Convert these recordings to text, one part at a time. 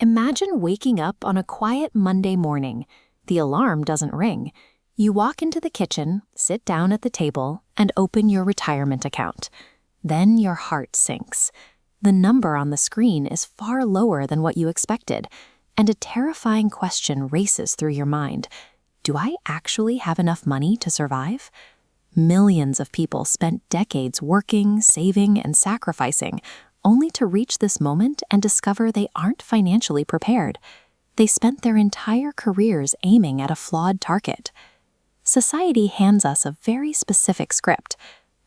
Imagine waking up on a quiet Monday morning. The alarm doesn't ring. You walk into the kitchen, sit down at the table, and open your retirement account. Then your heart sinks. The number on the screen is far lower than what you expected, and a terrifying question races through your mind. Do I actually have enough money to survive? Millions of people spent decades working, saving, and sacrificing, only to reach this moment and discover they aren't financially prepared. They spent their entire careers aiming at a flawed target. Society hands us a very specific script.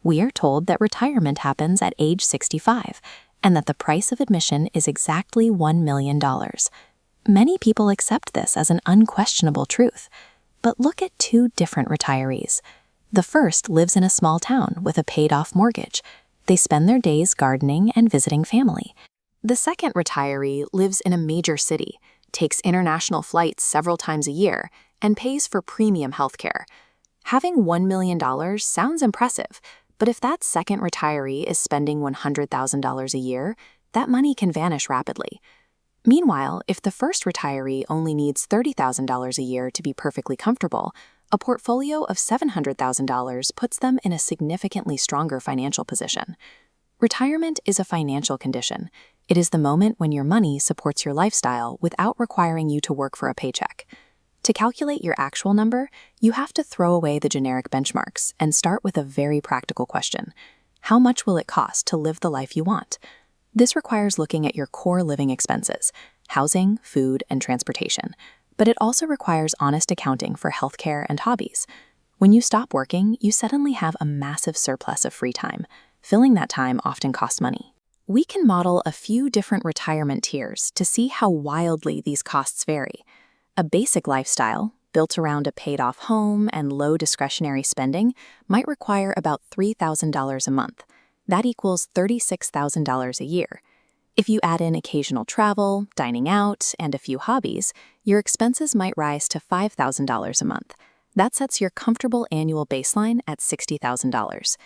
We are told that retirement happens at age 65, and that the price of admission is exactly $1 million. Many people accept this as an unquestionable truth. But look at two different retirees. The first lives in a small town with a paid-off mortgage. They spend their days gardening and visiting family. The second retiree lives in a major city, takes international flights several times a year, and pays for premium healthcare. Having $1 million sounds impressive, but if that second retiree is spending $100,000 a year, that money can vanish rapidly. Meanwhile, if the first retiree only needs $30,000 a year to be perfectly comfortable, a portfolio of $700,000 puts them in a significantly stronger financial position. Retirement is a financial condition. It is the moment when your money supports your lifestyle without requiring you to work for a paycheck. To calculate your actual number, you have to throw away the generic benchmarks and start with a very practical question. How much will it cost to live the life you want? This requires looking at your core living expenses, housing, food, and transportation. But it also requires honest accounting for healthcare and hobbies. When you stop working, you suddenly have a massive surplus of free time. Filling that time often costs money. We can model a few different retirement tiers to see how wildly these costs vary. A basic lifestyle, built around a paid-off home and low discretionary spending, might require about $3,000 a month. That equals $36,000 a year. If you add in occasional travel, dining out, and a few hobbies, your expenses might rise to $5,000 a month. That sets your comfortable annual baseline at $60,000.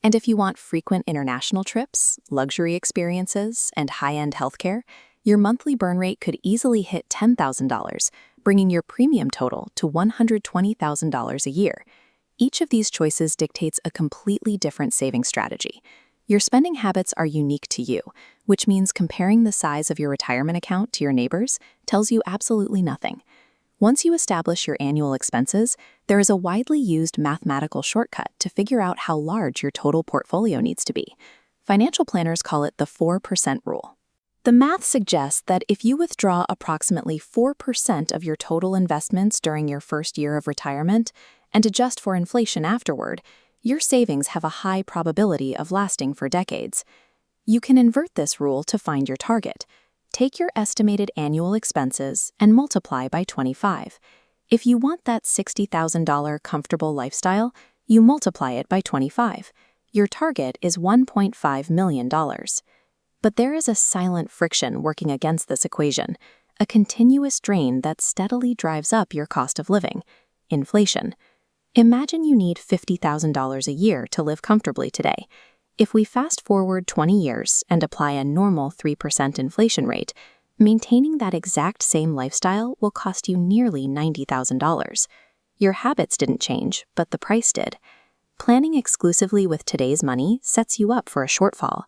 And if you want frequent international trips, luxury experiences, and high-end healthcare, your monthly burn rate could easily hit $10,000, bringing your premium total to $120,000 a year. Each of these choices dictates a completely different saving strategy. Your spending habits are unique to you, which means comparing the size of your retirement account to your neighbors tells you absolutely nothing. Once you establish your annual expenses, there is a widely used mathematical shortcut to figure out how large your total portfolio needs to be. Financial planners call it the 4% rule. The math suggests that if you withdraw approximately 4% of your total investments during your first year of retirement and adjust for inflation afterward, your savings have a high probability of lasting for decades. You can invert this rule to find your target. Take your estimated annual expenses and multiply by 25. If you want that $60,000 comfortable lifestyle, you multiply it by 25. Your target is $1.5 million. But there is a silent friction working against this equation, a continuous drain that steadily drives up your cost of living: inflation. Imagine you need $50,000 a year to live comfortably today. If we fast forward 20 years and apply a normal 3% inflation rate, maintaining that exact same lifestyle will cost you nearly $90,000. Your habits didn't change, but the price did. Planning exclusively with today's money sets you up for a shortfall.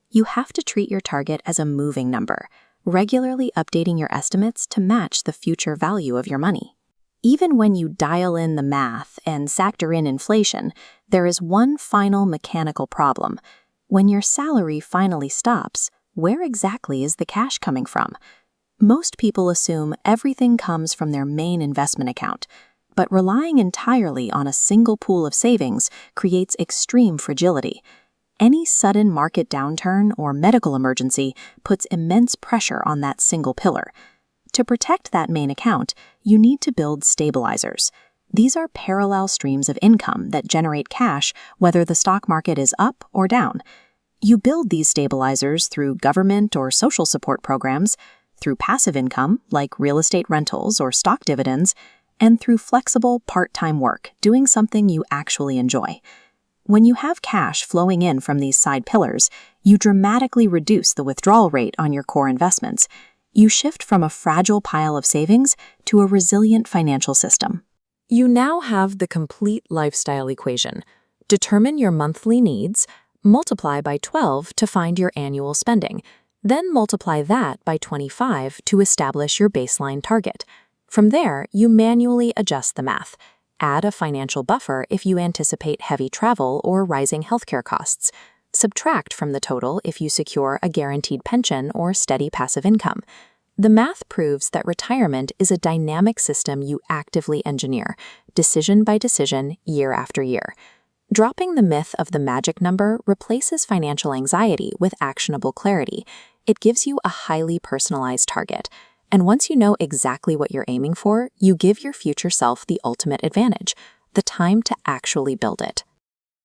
You have to treat your target as a moving number, regularly updating your estimates to match the future value of your money. Even when you dial in the math and factor in inflation, there is one final mechanical problem. When your salary finally stops, where exactly is the cash coming from? Most people assume everything comes from their main investment account, but relying entirely on a single pool of savings creates extreme fragility. Any sudden market downturn or medical emergency puts immense pressure on that single pillar. To protect that main account, you need to build stabilizers. These are parallel streams of income that generate cash whether the stock market is up or down. You build these stabilizers through government or social support programs, through passive income like real estate rentals or stock dividends, and through flexible part-time work, doing something you actually enjoy. When you have cash flowing in from these side pillars, you dramatically reduce the withdrawal rate on your core investments. You shift from a fragile pile of savings to a resilient financial system. You now have the complete lifestyle equation. Determine your monthly needs, multiply by 12 to find your annual spending, then multiply that by 25 to establish your baseline target. From there, you manually adjust the math. Add a financial buffer if you anticipate heavy travel or rising healthcare costs. Subtract from the total if you secure a guaranteed pension or steady passive income. The math proves that retirement is a dynamic system you actively engineer, decision by decision, year after year. Dropping the myth of the magic number replaces financial anxiety with actionable clarity. It gives you a highly personalized target. And once you know exactly what you're aiming for, you give your future self the ultimate advantage, the time to actually build it.